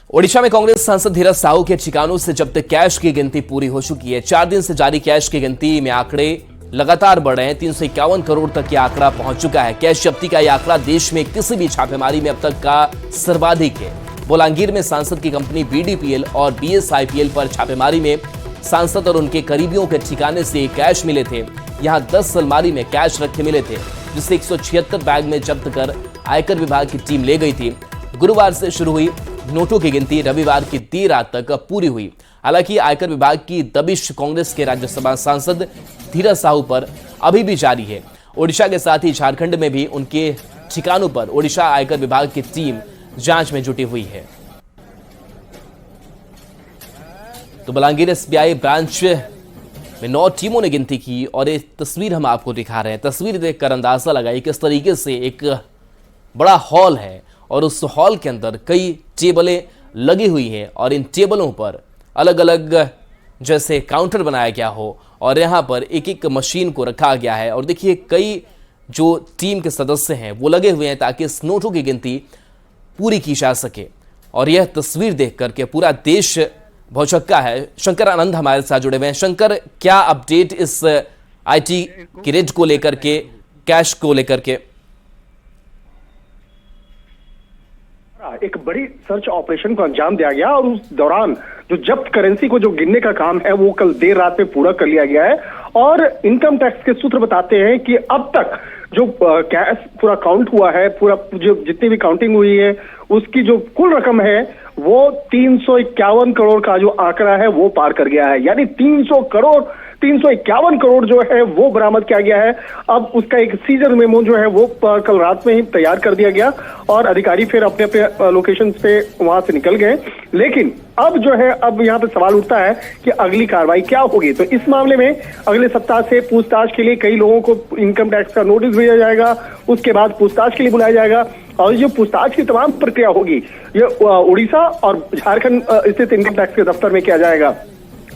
ओडिशा में कांग्रेस सांसद धीरज साहू के ठिकानों से जब्त कैश की गिनती पूरी हो चुकी है। 4 दिन से जारी कैश की गिनती में आंकड़े लगातार बढ़ रहे हैं। 351 करोड़ तक यह आंकड़ा पहुंच चुका है। कैश जब्ती का यह आंकड़ा देश में किसी भी छापेमारी में अब तक का सर्वाधिक है। बोलांगीर में सांसद की कंपनी बीडीपीएल और बीएसआईपीएल पर छापेमारी में सांसद और उनके करीबियों के ठिकाने से कैश मिले थे। यहां 10 अलमारी में कैश रखे मिले थे, जिसे 176 बैग में जब्त कर आयकर विभाग की टीम ले गई थी। गुरुवार से शुरू हुई नोटों की गिनती रविवार की देर रात तक पूरी हुई। हालांकि आयकर विभाग की दबिश कांग्रेस के राज्यसभा सांसद धीरज साहू पर अभी भी जारी है। ओडिशा के साथ ही झारखंड में भी उनके ठिकानों पर ओडिशा आयकर विभाग की टीम जांच में जुटी हुई है। तो बलांगीर एसबीआई ब्रांच में 9 टीमों ने गिनती की और ये तस्वीर हम आपको दिखा रहे हैं। तस्वीर देखकर अंदाजा लगाइए किस तरीके से एक बड़ा हॉल है और उस हॉल के अंदर कई टेबलें लगी हुई हैं और इन टेबलों पर अलग अलग जैसे काउंटर बनाया गया हो और यहाँ पर एक एक मशीन को रखा गया है। और देखिए कई जो टीम के सदस्य हैं वो लगे हुए हैं ताकि इस नोटों की गिनती पूरी की जा सके। और यह तस्वीर देख करके पूरा देश भौचक्का है। शंकर आनंद हमारे साथ जुड़े हुए हैं। शंकर, क्या अपडेट इस आईटी की रेड को लेकर के, कैश को लेकर के? एक बड़ी सर्च ऑपरेशन को अंजाम दिया गया और उस दौरान जो जब्त करेंसी को जो गिनने का काम है वो कल देर रात में पूरा कर लिया गया है। और इनकम टैक्स के सूत्र बताते हैं कि अब तक जो कैश पूरा काउंट हुआ है, पूरा जो जितनी भी काउंटिंग हुई है उसकी जो कुल रकम है वो 351 करोड़ का जो आंकड़ा है वो पार कर गया है। यानी 351 करोड़ जो है वो बरामद किया गया है। अब उसका एक सीजर मेमो जो है वो कल रात में ही तैयार कर दिया गया और अधिकारी फिर अपने अपने लोकेशन पे वहां से निकल गए। लेकिन अब जो है अब यहाँ पे सवाल उठता है कि अगली कार्रवाई क्या होगी। तो इस मामले में अगले सप्ताह से पूछताछ के लिए कई लोगों को इनकम टैक्स का नोटिस भेजा जाएगा, उसके बाद पूछताछ के लिए बुलाया जाएगा और जो पूछताछ की तमाम प्रक्रिया होगी ये उड़ीसा और झारखंड स्थित इनकम टैक्स के दफ्तर में किया जाएगा।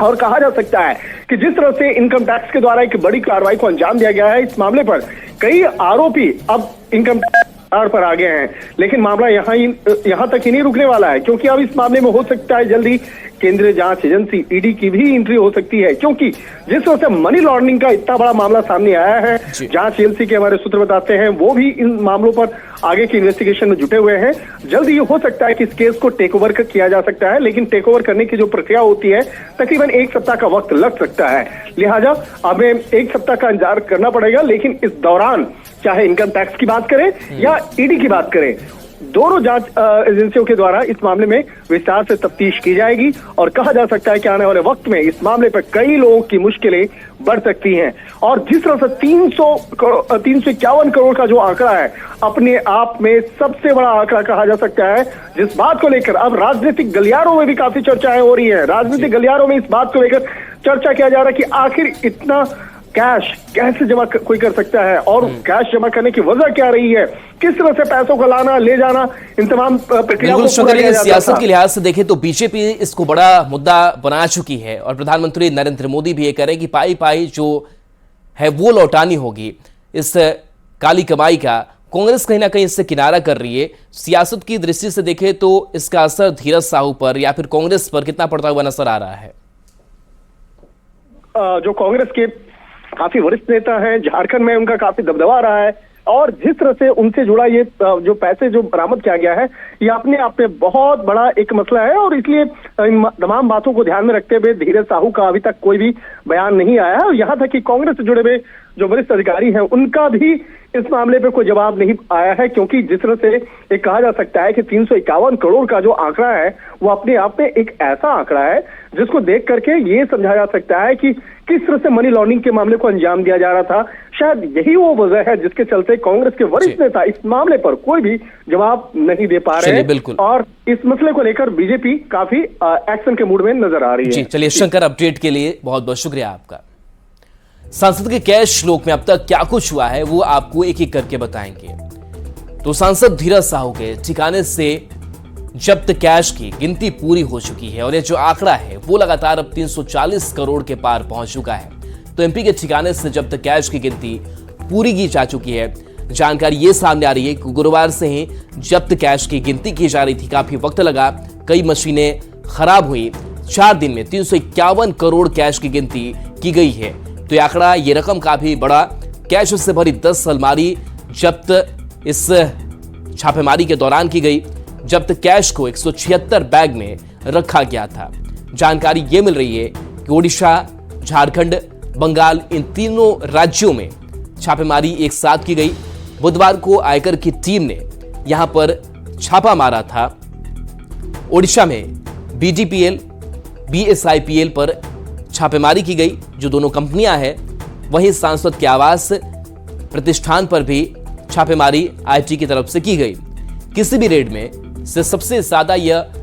और कहा जा सकता है कि जिस तरह से इनकम टैक्स के द्वारा एक बड़ी कार्रवाई को अंजाम दिया गया है, इस मामले पर कई आरोपी अब इनकम टैक्स पर आ गए हैं। लेकिन मामला यहाँ तक ही नहीं रुकने वाला है, क्योंकि अब इस मामले में हो सकता है जल्दी केंद्रीय जांच एजेंसी ईडी की भी एंट्री हो सकती है। क्योंकि जिस तरह से मनी लॉन्ड्रिंग का इतना बड़ा मामला सामने आया है, जांच एजेंसी के हमारे सूत्र बताते हैं वो भी इन मामलों पर आगे की इन्वेस्टिगेशन में जुटे हुए हैं। जल्द ये हो सकता है कि इस केस को टेक ओवर किया जा सकता है, लेकिन टेक ओवर करने की जो प्रक्रिया होती है तकरीबन 1 सप्ताह का वक्त लग सकता है। लिहाजा हमें 1 सप्ताह का इंतजार करना पड़ेगा। लेकिन इस दौरान चाहे इनकम टैक्स की बात करें या ईडी की बात करें, दोनों जांच एजेंसियों के द्वारा इस मामले में विस्तार से तफ्तीश की जाएगी और कहा जा सकता है कि आने वाले वक्त में इस मामले पर कई लोगों की मुश्किलें बढ़ सकती हैं। और जिस तरह से 351 करोड़ का जो आंकड़ा है अपने आप में सबसे बड़ा आंकड़ा कहा जा सकता है, जिस बात को लेकर अब राजनीतिक गलियारों में भी काफी चर्चाएं हो रही है। राजनीतिक गलियारों में इस बात को लेकर चर्चा किया जा रहा है कि आखिर इतना कैश कैसे जमा कोई कर सकता है और कैश जमा करने की वजह क्या रही है, किस तरह से पैसों को लाना ले जाना, इन तमाम प्रक्रियाओं को सियासत के लिहाज से देखें तो बीजेपी इसको बड़ा मुद्दा बना चुकी है और प्रधानमंत्री नरेंद्र मोदी भी ये कह रहे हैं कि पाई पाई जो है वो लौटानी होगी। इस काली कमाई का कांग्रेस कहीं ना कहीं इससे किनारा कर रही है। सियासत की दृष्टि से देखें तो इसका असर धीरज साहू पर या फिर कांग्रेस पर कितना पड़ता हुआ नजर आ रहा है? जो कांग्रेस के काफी वरिष्ठ नेता हैं, झारखंड में उनका काफी दबदबा रहा है और जिस तरह से उनसे जुड़ा ये जो पैसे जो बरामद किया गया है ये अपने आप में बहुत बड़ा एक मसला है। और इसलिए इन तमाम बातों को ध्यान में रखते हुए धीरज साहू का अभी तक कोई भी बयान नहीं आया है और यहाँ तक कि कांग्रेस से जुड़े हुए जो वरिष्ठ अधिकारी हैं उनका भी इस मामले पे कोई जवाब नहीं आया है। क्योंकि जिस तरह से ये कहा जा सकता है कि 351 करोड़ का जो आंकड़ा है वो अपने आप में एक ऐसा आंकड़ा है जिसको देख करके ये समझा जा सकता है कि किस तरह से मनी लॉन्ड्रिंग के मामले को अंजाम दिया जा रहा था। शायद यही वो वजह है जिसके चलते कांग्रेस के वरिष्ठ नेता इस मामले पर कोई भी जवाब नहीं दे पा रहे हैं और इस मसले को लेकर बीजेपी काफी एक्शन के मूड में नजर आ रही है। चलिए शंकर, अपडेट के लिए बहुत बहुत शुक्रिया आपका। सांसद के कैश श्लोक में अब तक क्या कुछ हुआ है वो आपको एक एक करके बताएंगे। तो सांसद धीरज साहू के ठिकाने से जब्त कैश की गिनती पूरी हो चुकी है और ये जो आंकड़ा है वो लगातार अब 340 करोड़ के पार पहुंच चुका है। तो एमपी के ठिकाने से जब्त कैश की गिनती पूरी की जा चुकी है। जानकारी ये सामने आ रही है कि गुरुवार से ही जब्त कैश की गिनती की जा रही थी, काफी वक्त लगा कई मशीनें खराब हुई। 4 दिन में 351 करोड़ कैश की गिनती की गई है। तो ये आंकड़ा, ये रकम काफी बड़ा। कैश से भरी 10 अलमारी जब्त इस छापेमारी के दौरान की गई। जब्त कैश को 176 बैग में रखा गया था। जानकारी ये मिल रही है कि ओडिशा, झारखंड, बंगाल, इन तीनों राज्यों में छापेमारी एक साथ की गई। बुधवार को आयकर की टीम ने यहां पर छापा मारा था। ओडिशा में बीडीपीएल, बीएसआईपीएल पर छापेमारी की गई, जो दोनों कंपनियां हैं। वहीं सांसद के आवास प्रतिष्ठान पर भी छापेमारी आईटी की तरफ से की गई। किसी भी रेड में से सबसे ज्यादा यह